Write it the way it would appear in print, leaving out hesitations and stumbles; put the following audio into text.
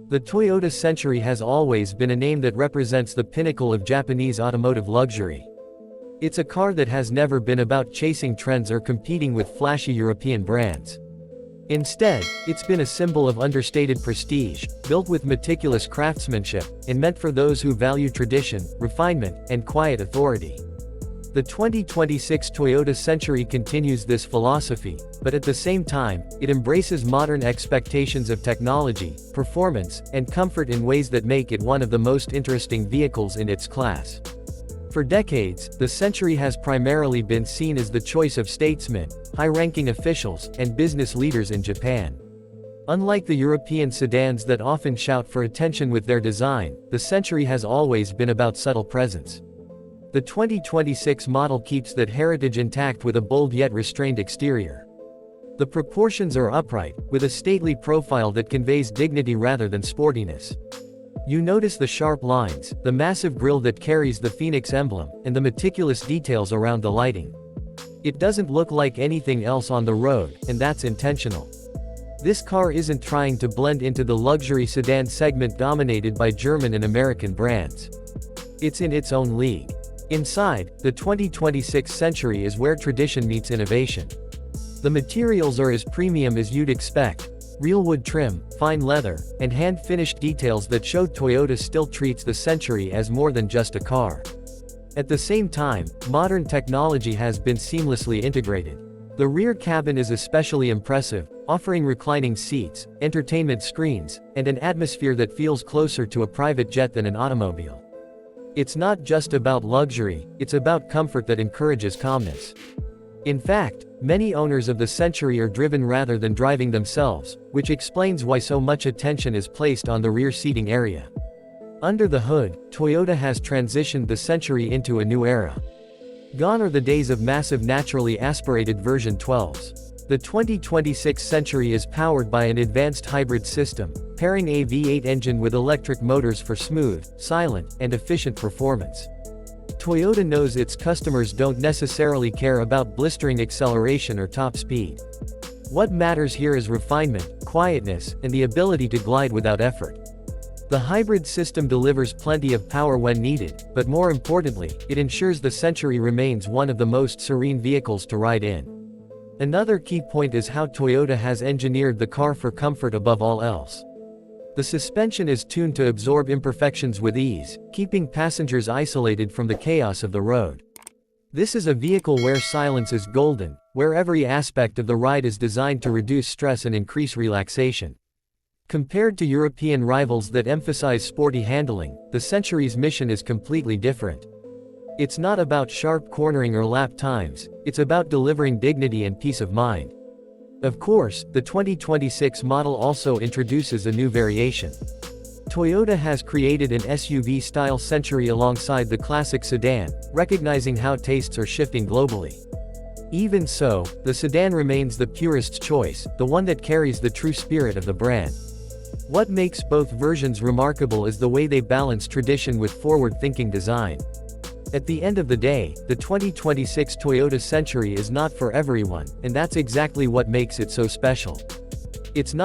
The Toyota Century has always been a name that represents the pinnacle of Japanese automotive luxury. It's a car that has never been about chasing trends or competing with flashy European brands. Instead, it's been a symbol of understated prestige, built with meticulous craftsmanship, and meant for those who value tradition, refinement, and quiet authority. The 2026 Toyota Century continues this philosophy, but at the same time, it embraces modern expectations of technology, performance, and comfort in ways that make it one of the most interesting vehicles in its class. For decades, the Century has primarily been seen as the choice of statesmen, high-ranking officials, and business leaders in Japan. Unlike the European sedans that often shout for attention with their design, the Century has always been about subtle presence. The 2026 model keeps that heritage intact with a bold yet restrained exterior. The proportions are upright, with a stately profile that conveys dignity rather than sportiness. You notice the sharp lines, the massive grille that carries the Phoenix emblem, and the meticulous details around the lighting. It doesn't look like anything else on the road, and that's intentional. This car isn't trying to blend into the luxury sedan segment dominated by German and American brands. It's in its own league. Inside, the 2026 Century is where tradition meets innovation. The materials are as premium as you'd expect. Real wood trim, fine leather, and hand-finished details that show Toyota still treats the Century as more than just a car. At the same time, modern technology has been seamlessly integrated. The rear cabin is especially impressive, offering reclining seats, entertainment screens, and an atmosphere that feels closer to a private jet than an automobile. It's not just about luxury, it's about comfort that encourages calmness. In fact, many owners of the Century are driven rather than driving themselves, which explains why so much attention is placed on the rear seating area. Under the hood, Toyota has transitioned the Century into a new era. Gone are the days of massive naturally aspirated version 12s. The 2026 Century is powered by an advanced hybrid system, pairing a V8 engine with electric motors for smooth, silent, and efficient performance. Toyota knows its customers don't necessarily care about blistering acceleration or top speed. What matters here is refinement, quietness, and the ability to glide without effort. The hybrid system delivers plenty of power when needed, but more importantly, it ensures the Century remains one of the most serene vehicles to ride in. Another key point is how Toyota has engineered the car for comfort above all else. The suspension is tuned to absorb imperfections with ease, keeping passengers isolated from the chaos of the road. This is a vehicle where silence is golden, where every aspect of the ride is designed to reduce stress and increase relaxation. Compared to European rivals that emphasize sporty handling, the Century's mission is completely different. It's not about sharp cornering or lap times, it's about delivering dignity and peace of mind. Of course, the 2026 model also introduces a new variation. Toyota has created an SUV-style Century alongside the classic sedan, recognizing how tastes are shifting globally. Even so, the sedan remains the purest choice, the one that carries the true spirit of the brand. What makes both versions remarkable is the way they balance tradition with forward-thinking design. At the end of the day, the 2026 Toyota Century is not for everyone, and that's exactly what makes it so special. It's not